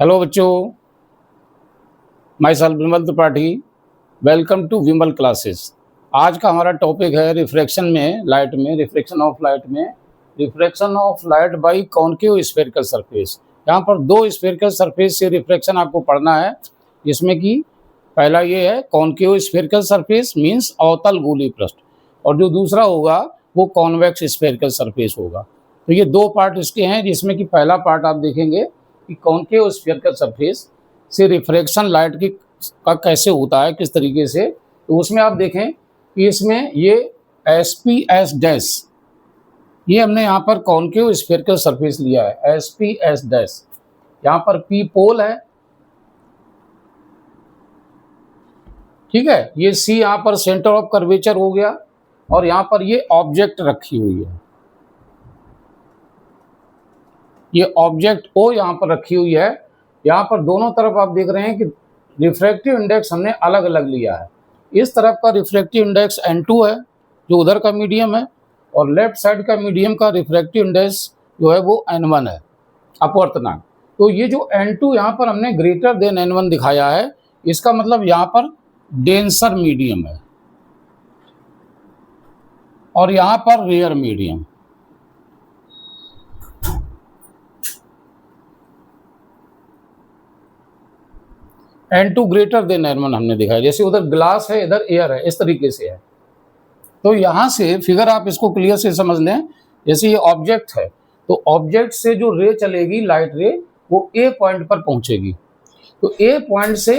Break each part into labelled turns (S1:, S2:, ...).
S1: Hello बच्चों, myself Vimal Tripathi. Welcome to Vimal classes. आज का हमारा टॉपिक है refraction of light by concave spherical surface. यहाँ पर दो स्फेरिकल सरफेस से रिफ्रैक्शन आपको पढ़ना है, जिसमें कि पहला ये है कॉनकेव स्फेरिकल सरफेस मीन्स अवतल गोलीय पृष्ठ, और जो दूसरा होगा वो कॉन्वेक्स स्फेरिकल सरफेस होगा। तो ये दो पार्ट इसके हैं, जिसमें कि पहला पार्ट आप देखेंगे कि कॉनकेव स्फेरिकल सरफेस से रिफ्रैक्शन लाइट की का कैसे होता है, किस तरीके से। तो उसमें आप देखें कि इसमें ये SPS डैश, ये हमने यहाँ पर कॉनकेव स्फेरिकल सरफेस लिया है, SPS डैश। यहाँ पर P पोल है, ठीक है। ये C यहाँ पर सेंटर ऑफ कर्वेचर हो गया, और यहाँ पर ये ऑब्जेक्ट रखी हुई है, ये ऑब्जेक्ट O यहाँ पर रखी हुई है। यहाँ पर दोनों तरफ आप देख रहे हैं कि रिफ्रैक्टिव इंडेक्स हमने अलग अलग लिया है। इस तरफ का रिफ्रैक्टिव इंडेक्स N2 है, जो उधर का मीडियम है, और लेफ्ट साइड का मीडियम का रिफ्रैक्टिव इंडेक्स जो है वो N1 है, अपवर्तनांक। तो ये जो N2 यहाँ पर हमने ग्रेटर देन N1 दिखाया है, इसका मतलब यहाँ पर डेंसर मीडियम है, और यहाँ पर rare medium. N2 greater than N1 हमने दिखाया, जैसे उधर ग्लास है, इधर एयर है, इस तरीके से है। तो यहाँ से फिगर आप इसको क्लियर से समझ लें। जैसे ये ऑब्जेक्ट है, तो ऑब्जेक्ट से जो रे चलेगी, लाइट रे, वो A पॉइंट पर पहुंचेगी। तो A पॉइंट से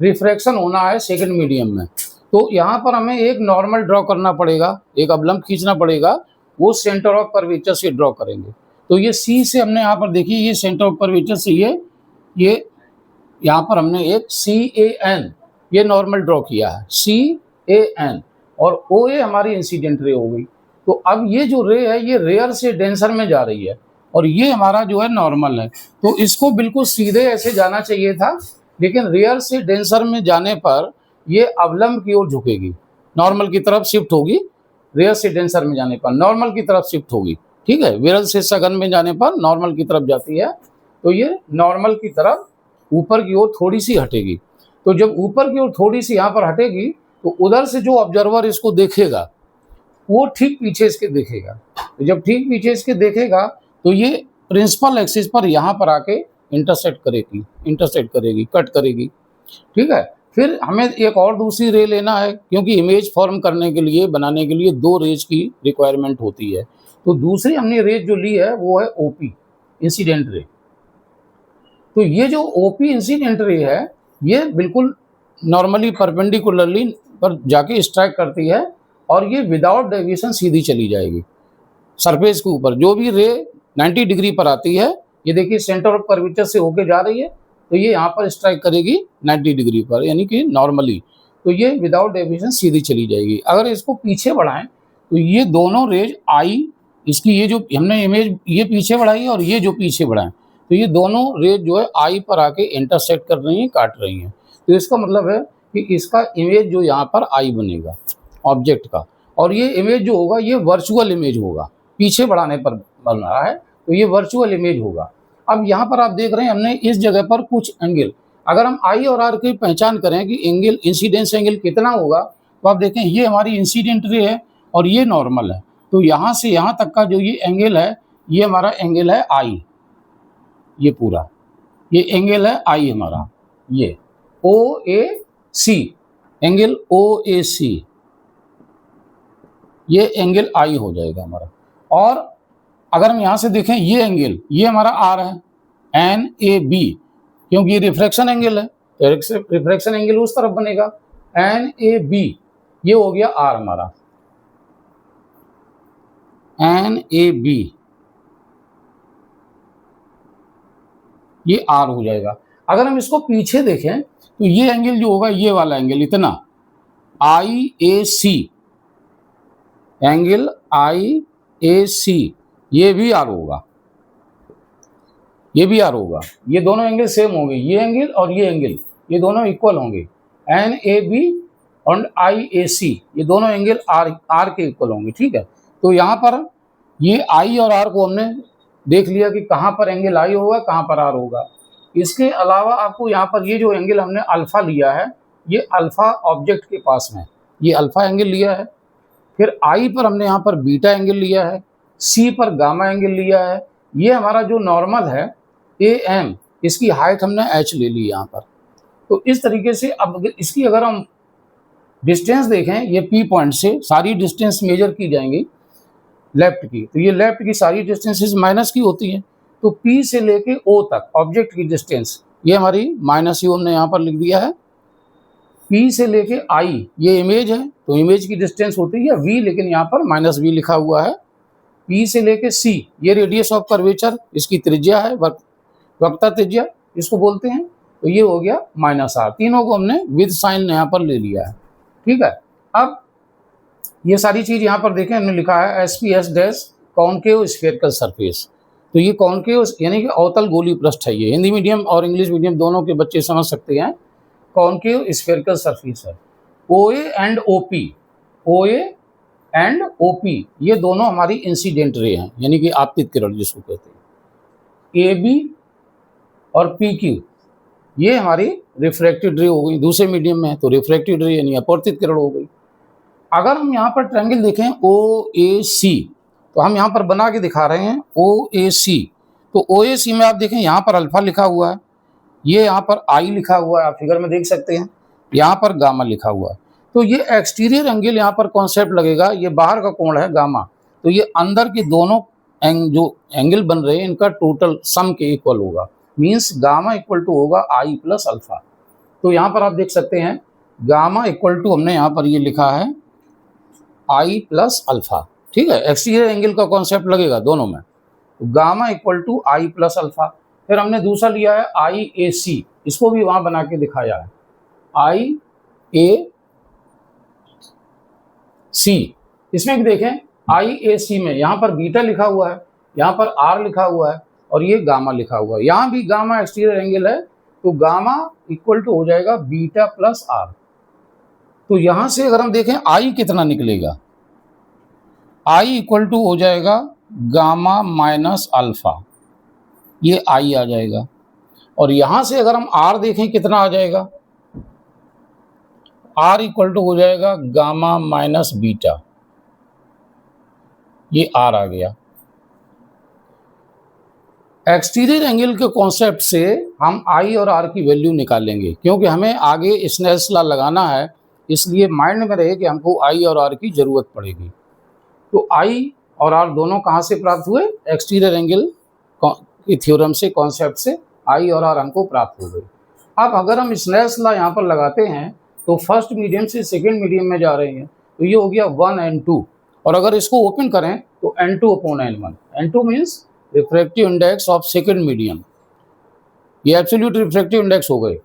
S1: रिफ्रैक्शन होना है सेकंड मीडियम में। तो यहाँ पर हमें एक नॉर्मल ड्रॉ करना पड़ेगा, एक अवलंब खींचना पड़ेगा, वो सेंटर ऑफ कर्वेचर से ड्रॉ करेंगे। तो ये C से हमने यहाँ पर देखिए, ये सेंटर ऑफ कर्वेचर से ये यहाँ पर हमने एक CAN ये नॉर्मल ड्रॉ किया है, CAN, और OA हमारी इंसिडेंट रे हो गई। तो अब ये जो रे है, ये रेयर से डेंसर में जा रही है, और ये हमारा जो है नॉर्मल है। तो इसको बिल्कुल सीधे ऐसे जाना चाहिए था, लेकिन रेयर से डेंसर में जाने पर ये अवलंब की ओर झुकेगी, नॉर्मल की तरफ शिफ्ट होगी। रेयर से डेंसर में जाने पर नॉर्मल की तरफ शिफ्ट होगी, ठीक है। विरल से सघन में जाने पर नॉर्मल की तरफ जाती है, तो ये नॉर्मल की तरफ ऊपर की ओर थोड़ी सी हटेगी। तो जब ऊपर की ओर थोड़ी सी यहाँ पर हटेगी, तो उधर से जो ऑब्जर्वर इसको देखेगा, वो ठीक पीछे इसके देखेगा। तो जब ठीक पीछे इसके देखेगा, तो ये प्रिंसिपल एक्सिस पर यहाँ पर आके इंटरसेक्ट करेगी, कट करेगी, ठीक है। फिर हमें एक और दूसरी रे लेना है, क्योंकि इमेज फॉर्म करने के लिए, बनाने के लिए दो रेज की रिक्वायरमेंट होती है। तो दूसरी हमने रेज जो ली है वो है OP इंसिडेंट रे। तो ये जो OP इंसिडेंट रे है, ये बिल्कुल नॉर्मली परपेंडिकुलरली पर जाके स्ट्राइक करती है, और ये विदाउट डेविएशन सीधी चली जाएगी सरफेस के ऊपर। जो भी रे 90 डिग्री पर आती है, ये देखिए सेंटर ऑफ कर्वेचर से होके जा रही है, तो ये यहाँ पर स्ट्राइक करेगी 90 डिग्री पर, यानी कि नॉर्मली। तो ये विदाउट डेविएशन सीधी चली जाएगी। अगर इसको पीछे बढ़ाएं, तो ये दोनों रेज आई, इसकी ये जो हमने इमेज ये पीछे बढ़ाई है, और ये जो पीछे बढ़ाएं, तो ये दोनों रेज जो है आई पर आके इंटरसेक्ट कर रही हैं, काट रही हैं। तो इसका मतलब है कि इसका इमेज जो यहाँ पर आई बनेगा ऑब्जेक्ट का, और ये इमेज जो होगा ये वर्चुअल इमेज होगा, पीछे बढ़ाने पर बन रहा है, तो ये वर्चुअल इमेज होगा। अब यहाँ पर आप देख रहे हैं, हमने इस जगह पर कुछ एंगल, अगर हम I और R की पहचान करें कि एंगल, इंसिडेंस एंगल कितना होगा, तो आप देखें ये हमारी इंसिडेंट रे है और ये नॉर्मल है। तो यहाँ से यहाँ तक का जो ये एंगल है, ये हमारा एंगल है I, ये पूरा ये एंगल है I हमारा, ये OAC, एंगल OAC, ये एंगल I हो जाएगा हमारा। और अगर हम यहाँ से देखें, ये एंगल, ये हमारा R है, NAB, क्योंकि ये रिफ्रैक्शन एंगल है, तो रिफ्रैक्शन एंगल उस तरफ बनेगा, NAB, ये हो गया R हमारा, NAB, ये R हो जाएगा। अगर हम इसको पीछे देखें, तो ये एंगल जो होगा, ये वाला एंगल इतना, IAC, एंगल IAC, ये भी R होगा, ये भी R होगा। ये दोनों एंगल सेम होंगे, ये एंगल और ये एंगल, ये दोनों इक्वल होंगे। NAB और IAC, ये दोनों एंगल R के इक्वल होंगे, ठीक है। तो यहाँ पर ये I और R को हमने देख लिया कि कहाँ पर एंगल I होगा, कहाँ पर R होगा। इसके अलावा आपको यहाँ पर ये जो एंगल हमने अल्फा लिया है, ये अल्फा ऑब्जेक्ट के पास में, ये अल्फा एंगल लिया है। फिर आई पर हमने यहाँ पर बीटा एंगल लिया है, सी पर गामा एंगल लिया है। ये हमारा जो नॉर्मल है ए एम, इसकी हाइट हमने एच ले ली यहाँ पर। तो इस तरीके से अब इसकी अगर हम डिस्टेंस देखें, ये पी पॉइंट से सारी डिस्टेंस मेजर की जाएंगी लेफ्ट की, तो ये लेफ्ट की सारी डिस्टेंसेस माइनस की होती हैं। तो पी से लेके ओ तक ऑब्जेक्ट की डिस्टेंस ये हमारी माइनस यू हमने यहाँ पर लिख दिया है। पी से लेके आई ये इमेज है, तो इमेज की डिस्टेंस होती है वी, लेकिन यहाँ पर माइनस वी लिखा हुआ है। पी से लेके सी ये रेडियस ऑफ कर्वेचर, इसकी त्रिज्या है, वक्रता त्रिज्या इसको बोलते हैं। तो ये हो गया माइनस आर। तीनों को हमने विद साइन यहाँ पर ले लिया है, ठीक है। अब ये सारी चीज यहाँ पर देखें, हमने लिखा है S P S dash concave spherical surface. तो ये कॉनकेव यानी कि अवतल गोली पृष्ठ है। ये हिंदी मीडियम और इंग्लिश मीडियम दोनों के बच्चे समझ सकते हैं। कॉनकेव स्फेरिकल सरफेस है। O A and O P, O A and O P ये दोनों हमारी इंसिडेंट रे हैं, यानी कि आपतित किरण जिसको कहते हैं। ए बी और पी क्यू ये हमारी रिफ्रैक्टेड रे हो गई, दूसरे मीडियम में है तो रिफ्रैक्टेड रे यानी अपवर्तित किरण हो गई। अगर हम यहाँ पर ट्रायंगल देखें ओ ए सी, तो हम यहाँ पर बना के दिखा रहे हैं ओ ए सी। तो ओ ए सी में आप देखें यहाँ पर अल्फा लिखा हुआ है, ये यहाँ पर आई लिखा हुआ है, आप फिगर में देख सकते हैं, यहाँ पर गामा लिखा हुआ है। तो ये एक्सटीरियर एंगल यहाँ पर कॉन्सेप्ट लगेगा, ये बाहर का कोण है गामा, तो ये अंदर के दोनों जो एंगल बन रहे हैं इनका टोटल सम के इक्वल होगा। मीन्स गामा इक्वल टू होगा आई प्लस अल्फा। तो यहाँ पर आप देख सकते हैं गामा इक्वल टू हमने यहाँ पर ये लिखा है आई प्लस अल्फा, ठीक है। एक्सटीरियर एंगल का कॉन्सेप्ट लगेगा दोनों में, तो gamma equal to I plus alpha. फिर हमने दूसरा लिया है आई ए सी, इसको भी वहां बना के दिखाया है आई ए सी। इसमें भी देखें आई ए सी में यहाँ पर बीटा लिखा हुआ है, यहाँ पर आर लिखा हुआ है और ये गामा लिखा हुआ है। यहाँ भी गामा एक्सटीरियर एंगल है, तो गामा इक्वल टू हो जाएगा बीटा प्लस आर। तो यहां से अगर हम देखें आई कितना निकलेगा, आई इक्वल टू हो जाएगा गामा माइनस अल्फा, ये आई आ जाएगा। और यहां से अगर हम आर देखें कितना आ जाएगा, आर इक्वल टू हो जाएगा गामा माइनस बीटा, ये आर आ गया। एक्सटीरियर एंगल के कॉन्सेप्ट से हम आई और आर की वैल्यू निकालेंगे, क्योंकि हमें आगे स्नेल्स लॉ लगाना है, इसलिए माइंड में रहे कि हमको आई और आर की जरूरत पड़ेगी। तो आई और आर दोनों कहाँ से प्राप्त हुए, एक्सटीरियर एंगल की थ्योरम से, कॉन्सेप्ट से आई और आर हमको प्राप्त हो गई। अब अगर हम स्नेल्स लॉ यहाँ पर लगाते हैं तो फर्स्ट मीडियम से सेकेंड मीडियम में जा रहे हैं, तो ये हो गया 1n2, और अगर इसको ओपन करें तो n2/n1। n2 means refractive index of second medium, ये एब्सोल्यूट रिफ्रैक्टिव इंडेक्स हो गए,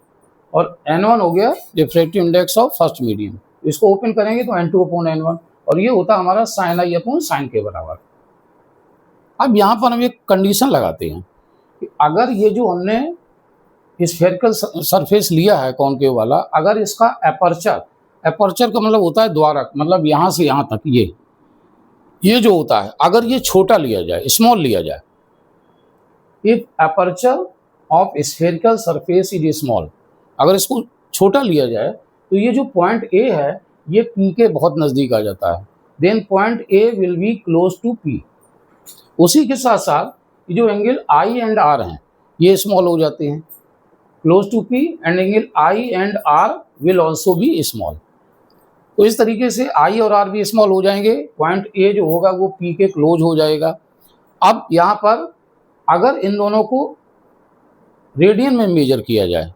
S1: और n1 हो गया refractive index of first medium. इसको ओपन करेंगे तो n2/n1, और ये होता हमारा sin i/sin के बराबर। अब यहाँ पर हम एक कंडीशन लगाते हैं कि अगर ये जो हमने स्फेरिकल सरफेस लिया है कॉनकेव वाला, अगर इसका एपर्चर का मतलब होता है द्वारक, मतलब यहाँ से यहाँ तक ये जो होता है, अगर ये छोटा लिया जाए, स्मॉल लिया जाए, if aperture of spherical surface is small, अगर इसको छोटा लिया जाए तो ये जो पॉइंट ए है ये पी के बहुत नज़दीक आ जाता है, then point A will be close to P. उसी के साथ साथ ये जो एंगल आई एंड आर हैं ये स्मॉल हो जाते हैं, close to P, and angle I and R will also be small. तो इस तरीके से आई और आर भी स्मॉल हो जाएंगे, पॉइंट ए जो होगा वो पी के क्लोज हो जाएगा। अब यहाँ पर अगर इन दोनों को रेडियन में मेजर किया जाए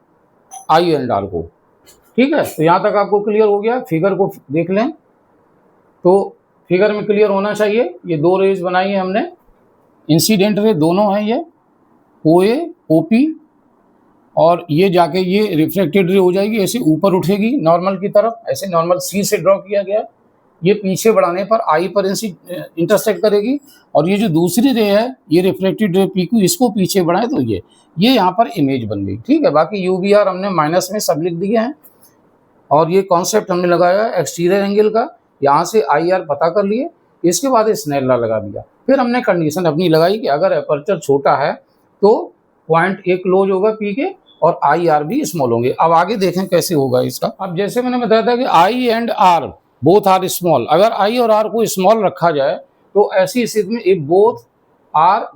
S1: आई एंड आर को, ठीक है, तो यहाँ तक आपको क्लियर हो गया। फिगर को देख लें तो फिगर में क्लियर होना चाहिए। ये दो रेज बनाई है हमने, इंसिडेंट रे दोनों हैं, ये ओ ए ओ पी, और ये जाके ये रिफ्लेक्टेड रे हो जाएगी, ऐसे ऊपर उठेगी नॉर्मल की तरफ, ऐसे नॉर्मल सी से ड्रॉ किया गया, ये पीछे बढ़ाने पर आई पर इंटरसेक्ट करेगी, और ये जो दूसरी रे है ये रिफ्लेक्टेड रे पी क्यू, इसको पीछे बढ़ाए तो ये यहाँ पर इमेज बन गई, ठीक है। बाकी यू वी आर हमने माइनस में सब लिख दिए हैं, और ये कॉन्सेप्ट हमने लगाया एक्सटीरियर एंगल का, यहाँ से आई आर पता कर लिए, इसके बाद स्नेल लॉ लगा दिया। फिर हमने कंडीशन अपनी लगाई कि अगर एपर्चर छोटा है तो पॉइंट ए क्लोज होगा पी के और आई आर भी स्मॉल होंगे। अब आगे देखें कैसे होगा इसका। अब जैसे मैंने बताया था कि I and R both are small, अगर आई और आर को स्मॉल रखा जाए तो ऐसी स्थिति में if both are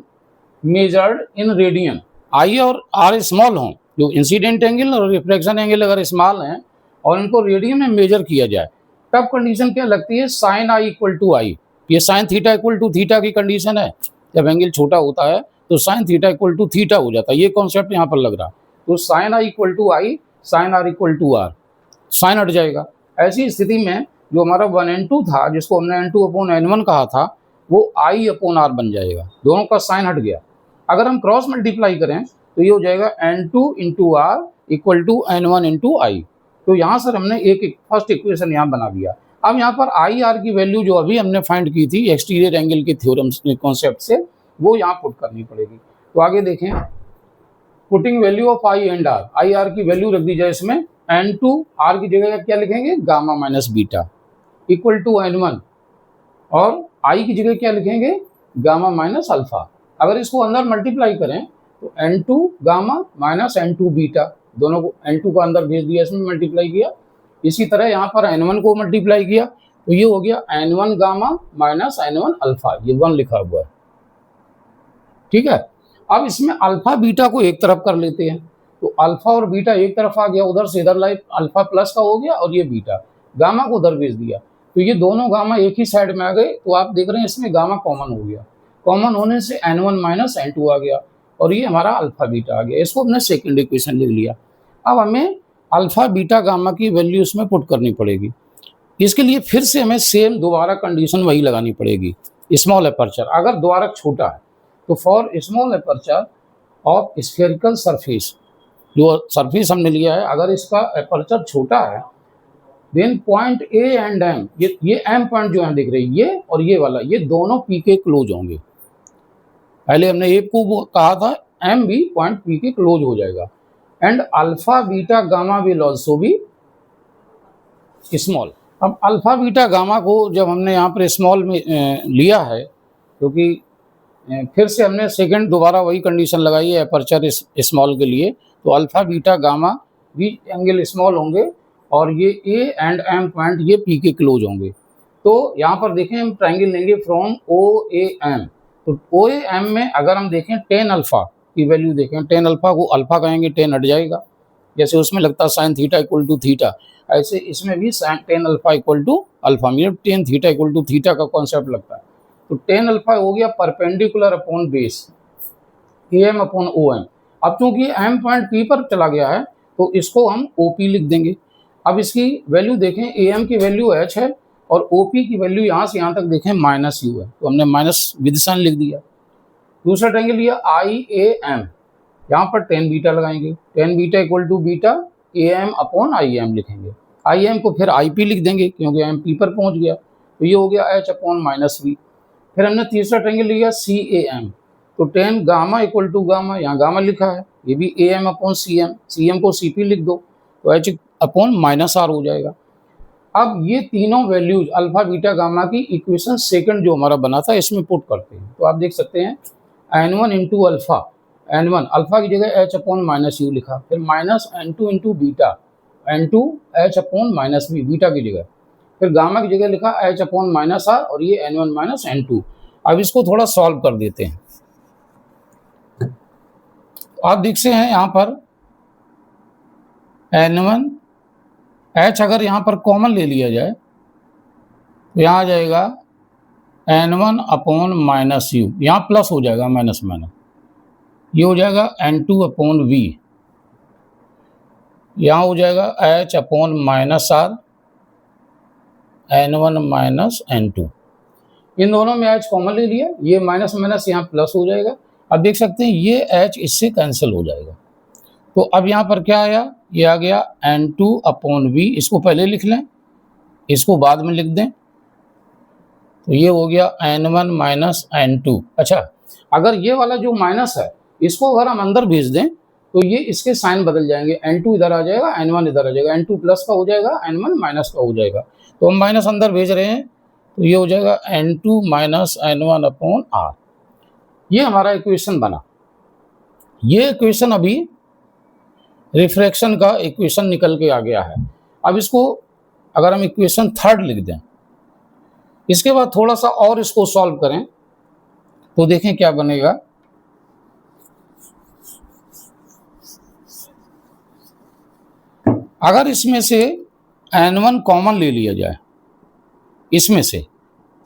S1: measured in radian, I और आर स्मॉल हों, जो इंसिडेंट एंगल और रिफ्लेक्शन एंगल अगर स्मॉल हैं और इनको रेडियन में मेजर किया जाए, तब कंडीशन क्या लगती है, sine I equal to I. ये sine theta equal to theta की कंडीशन है। जब एंगल छोटा होता है तो sine theta equal to theta हो जाता है। ये कॉन्सेप्ट यहाँ पर लग रहा है। तो sine I equal to I, sine R equal to R, sine हट जाएगा। ऐसी स्थिति में जो हमारा 1n2 था, जिसको हमने n2 अपॉन n1 कहा था, वो आई अपॉन आर बन जाएगा। दोनों का साइन हट गया। अगर हम क्रॉस मल्टीप्लाई करें तो ये हो जाएगा n2 into R equal to n1 into I. तो यहाँ सर हमने एक फर्स्ट इक्वेशन यहाँ बना दिया। अब यहाँ पर आई आर की वैल्यू जो अभी हमने फाइंड की थी एक्सटीरियर एंगल के थ्योरम कॉन्सेप्ट से, वो यहाँ पुट करनी पड़ेगी। तो आगे देखें, putting value of I and R, I R की वैल्यू रख दी जाए इसमें, n2 आर की जगह क्या लिखेंगे, gamma minus beta equal to n1, और आई की जगह क्या लिखेंगे, गामा माइनस अल्फा। अगर इसको अंदर मल्टीप्लाई करें तो n2 gamma minus n2 beta, दोनों को n2 का अंदर भेज दिया, इसमें मल्टीप्लाई किया। इसी तरह यहाँ पर n1 को मल्टीप्लाई किया तो ये हो गया n1 gamma minus n1 alpha, ये 1 लिखा हुआ है। ठीक है। अब इसमें अल्फा बीटा को एक तरफ कर लेते हैं, तो अल्फा और बीटा एक तरफ आ गया, उधर से इधर लाइफ अल्फा प्लस का हो गया और ये बीटा, गामा को उधर भेज दिया तो ये दोनों गामा एक ही साइड में आ गए। तो आप देख रहे हैं इसमें गामा कॉमन हो गया, कॉमन होने से n1 माइनस n2 आ गया और ये हमारा अल्फा बीटा आ गया। इसको हमने सेकेंड इक्वेशन लिख लिया। अब हमें अल्फा बीटा गामा की वैल्यू इसमें पुट करनी पड़ेगी। इसके लिए फिर से हमें सेम दोबारा कंडीशन वही लगानी पड़ेगी, स्मॉल अपर्चर। अगर द्वारक छोटा है तो for small aperture of spherical surface, जो सरफेस हमने लिया है, अगर इसका अपर्चर छोटा है, then point A and M, ये एम पॉइंट जो है दिख रही है, ये और ये वाला, ये दोनों पी के क्लोज होंगे। पहले हमने ए को कहा था, एम भी पॉइंट पी के क्लोज हो जाएगा। And alpha beta gamma will also be small. अब अल्फा बीटा गामा को जब हमने यहाँ पर स्मॉल में लिया है, क्योंकि फिर से हमने सेकंड दोबारा वही कंडीशन लगाई है अपर्चर स्मॉल के लिए, तो अल्फा बीटा गामा भी एंगल स्मॉल होंगे और ये ए एंड एम पॉइंट ये पी के क्लोज होंगे। तो यहाँ पर देखें हम ट्रायंगल लेंगे फ्रॉम ओ ए एम। तो ओ ए एम में अगर हम देखें टेन अल्फा की वैल्यू देखें, टेन अल्फा को अल्फा कहेंगे, टेन हट जाएगा। जैसे उसमें लगता है sine theta equal to theta, ऐसे इसमें भी sine tan alpha equal to alpha, मतलब tan theta equal to theta का कॉन्सेप्ट लगता है। तो टेन अल्फा हो गया perpendicular upon base A M upon O M. अब चूंकि एम पॉइंट पी पर चला गया है तो इसको हम ओ पी लिख देंगे। अब इसकी वैल्यू देखें, ए एम की वैल्यू एच है और ओ पी की वैल्यू यहाँ से यहाँ तक देखें माइनस यू है, तो हमने माइनस विद साइन लिख दिया। दूसरा ट्रायंगल लिया आई ए एम, यहाँ पर टेन बीटा लगाएंगे, tan beta equal to beta A M upon I M लिखेंगे। आई एम को फिर आई पी लिख देंगे क्योंकि एम पी पर पहुँच गया, तो ये हो गया एच अपॉन माइनस वी। फिर हमने तीसरा ट्रायंगल लिया सी ए एम, तो tan gamma equal to gamma, यहाँ गामा लिखा है, ये भी A M upon C M को सी पी लिख दो, तो एच अपॉन माइनस आर हो जाएगा। अब ये तीनों वैल्यूज अल्फा बीटा गामा की इक्वेशन सेकंड जो हमारा बना था इसमें पुट करते हैं। तो आप देख सकते हैं n1 into alpha, n1 alpha की जगह एच अपॉन माइनस यू लिखा, फिर minus n2 into beta, n2 H upon minus B beta की जगह, फिर गामा की जगह लिखा एच अपॉन माइनस आर और ये n1 माइनस n2। अब इसको थोड़ा सॉल्व कर देते हैं। आप देख सकते हैं यहाँ पर n1 h अगर यहाँ पर कॉमन ले लिया जाए तो यहाँ आ जाएगा n1 अपॉन माइनस यू, यहाँ प्लस हो जाएगा माइनस माइनस, ये हो जाएगा n2 अपॉन वी, यहाँ हो जाएगा h upon minus R n1 minus n2। इन दोनों में h कॉमन ले लिया, ये माइनस माइनस यहाँ प्लस हो जाएगा। अब देख सकते हैं ये h इससे कैंसिल हो जाएगा। तो अब यहाँ पर क्या आया, ये आ गया n2 अपॉन वी, इसको पहले लिख लें, इसको बाद में लिख दें, तो ये हो गया n1 माइनस n2। अच्छा, अगर ये वाला जो माइनस है इसको अगर हम अंदर भेज दें तो ये इसके साइन बदल जाएंगे, n2 इधर आ जाएगा, n1 इधर आ जाएगा, n2 प्लस का हो जाएगा, n1 माइनस का हो जाएगा। तो हम माइनस अंदर भेज रहे हैं तो ये हो जाएगा n2 minus n1 upon are. ये हमारा इक्वेशन बना। ये इक्वेशन अभी रिफ्रैक्शन का इक्वेशन निकल के आ गया है। अब इसको अगर हम इक्वेशन थर्ड लिख दें, इसके बाद थोड़ा सा और इसको सॉल्व करें तो देखें क्या बनेगा। अगर इसमें से n1 कॉमन ले लिया जाए इसमें से,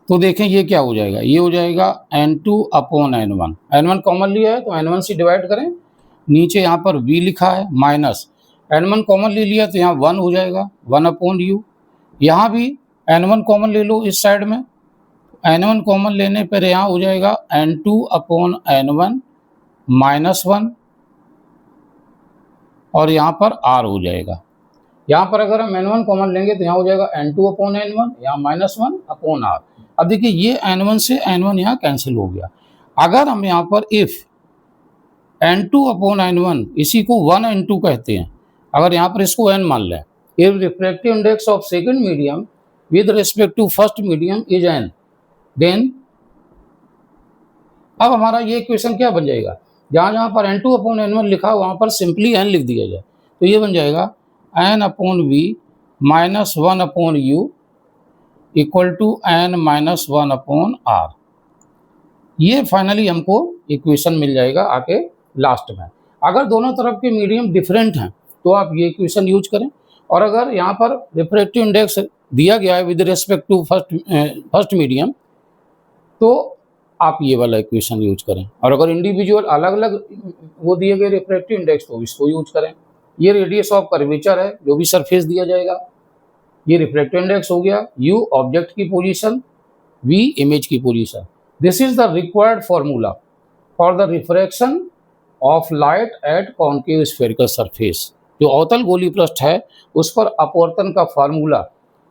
S1: तो देखें ये क्या हो जाएगा, ये हो जाएगा n2 upon n1। n1 common लिया है तो n1 से डिवाइड करें, नीचे यहाँ पर v लिखा है माइनस n1 कॉमन ले लिया तो यहाँ 1 हो जाएगा 1 अपॉन u। यहाँ भी n1 कॉमन ले लो इस साइड में, n1 कॉमन लेने पर यहाँ हो जाएगा n2 अपॉन n1 माइनस 1 और यहाँ पर r हो जाएगा। यहाँ पर अगर हम n1 कॉमन लेंगे तो यहाँ हो जाएगा n2 अपॉन n1, यहाँ माइनस 1 अपॉन r। अब देखिए ये n1 से n1 यहाँ कैंसिल हो गया। अगर हम यहाँ पर इफ n2 अपॉन n1 इसी को 1 n2 कहते हैं, अगर यहाँ पर इसको n मान लें, if refractive index of second medium with respect to first medium is n, then अब हमारा ये इक्वेशन क्या बन जाएगा, जहाँ जहाँ पर n2 अपॉन n1 लिखा वहाँ पर सिंपली n लिख दिया जाए तो ये बन जाएगा n upon v minus 1 upon u equal to n minus 1 upon r। ये फाइनली हमको इक्वेशन मिल जाएगा आके लास्ट में। अगर दोनों तरफ के मीडियम डिफरेंट हैं तो आप ये इक्वेशन यूज करें, और अगर यहाँ पर रिफ्रैक्टिव इंडेक्स दिया गया है with respect to first medium तो आप ये वाला इक्वेशन यूज करें, और अगर इंडिविजुअल अलग अलग वो दिए गए रिफ्रैक्टिव इंडेक्स तो इसको यूज करें। ये रेडियस ऑफ कर्वेचर है जो भी सरफेस दिया जाएगा, ये रिफ्रैक्टिव इंडेक्स हो गया, u ऑब्जेक्ट की पोजीशन, v इमेज की position. This is the required formula for the refraction of light at concave spherical surface. जो अवतल गोली पृष्ठ है उस पर अपवर्तन का फार्मूला,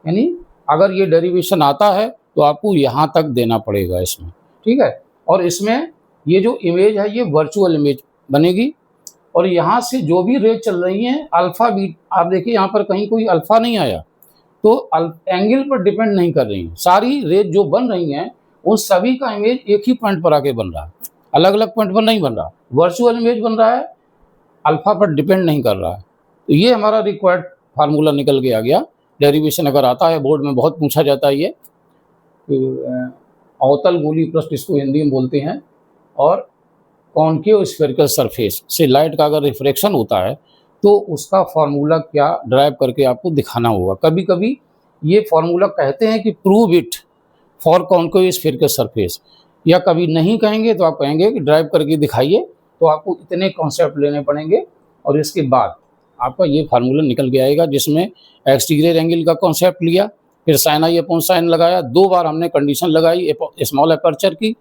S1: यानी अगर ये डेरिवेशन आता है तो आपको यहाँ तक देना पड़ेगा इसमें, ठीक है। और इसमें ये जो इमेज है ये वर्चुअल इमेज बनेगी, और यहाँ से जो भी रेज चल रही हैं अल्फा बी, आप देखिए यहाँ पर कहीं कोई अल्फा नहीं आया तो एंगल पर डिपेंड नहीं कर रही हैं, सारी रेज जो बन रही हैं उन सभी का इमेज एक ही पॉइंट पर आके बन रहा है, अलग अलग पॉइंट पर नहीं बन रहा, वर्चुअल इमेज बन रहा है, अल्फा पर डिपेंड नहीं कर रहा है। तो ये हमारा रिक्वायर्ड फार्मूला निकल के आ गया। डेरिवेशन अगर आता है बोर्ड में बहुत पूछा जाता है, ये अवतल गोली पृष्ठ इसको हिंदी में बोलते हैं, और कॉन्केव स्फेरिकल सरफेस से लाइट का अगर रिफ्रैक्शन होता है तो उसका फार्मूला क्या ड्राइव करके आपको दिखाना होगा। कभी कभी ये फार्मूला कहते हैं कि prove it for concave spherical surface, या कभी नहीं कहेंगे तो आप कहेंगे कि ड्राइव करके दिखाइए, तो आपको इतने कॉन्सेप्ट लेने पड़ेंगे और इसके बाद आपका ये फार्मूला निकल के आएगा, जिसमें एक्सटीरियर एंगल का कॉन्सेप्ट लिया, फिर साइन आई अपॉन साइन लगाया, 2 बार हमने कंडीशन लगाई स्मॉल अपर्चर की,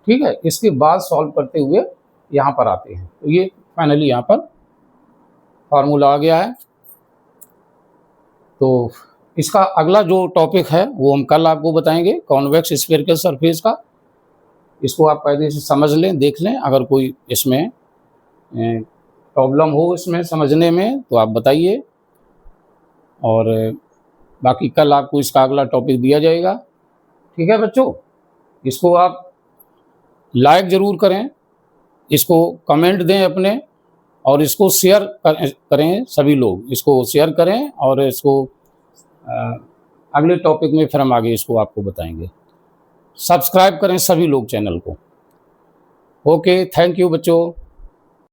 S1: ठीक है। इसके बाद सॉल्व करते हुए यहाँ पर आते हैं, तो ये फाइनली यहाँ पर फार्मूला आ गया है। तो इसका अगला जो टॉपिक है वो हम कल आपको बताएंगे, कॉन्वेक्स स्फेरिकल सरफेस का। इसको आप कायदे से समझ लें, देख लें, अगर कोई इसमें प्रॉब्लम हो इसमें समझने में तो आप बताइए, और बाकी कल आपको इसका अगला टॉपिक दिया जाएगा, ठीक है बच्चों। इसको आप लाइक ज़रूर करें, इसको कमेंट दें अपने, और इसको शेयर करें, सभी लोग इसको शेयर करें, और इसको अगले टॉपिक में फिर हम आगे इसको आपको बताएंगे। सब्सक्राइब करें सभी लोग चैनल को। ओके, थैंक यू बच्चों।